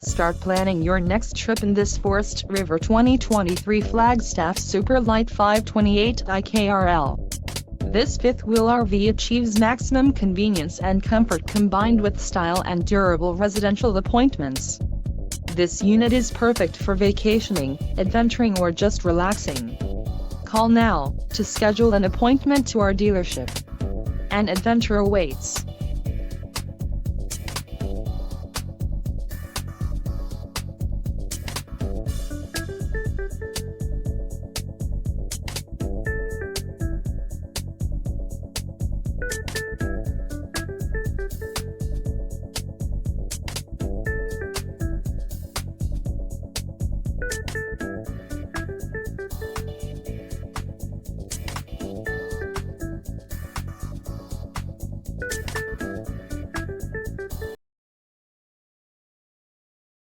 Start planning your next trip in this Forest River 2023 Flagstaff Super Lite 528 IKRL. This fifth-wheel RV achieves maximum convenience and comfort combined with style and durable residential appointments. This unit is perfect for vacationing, adventuring or just relaxing. Call now to schedule an appointment to our dealership. An adventure awaits.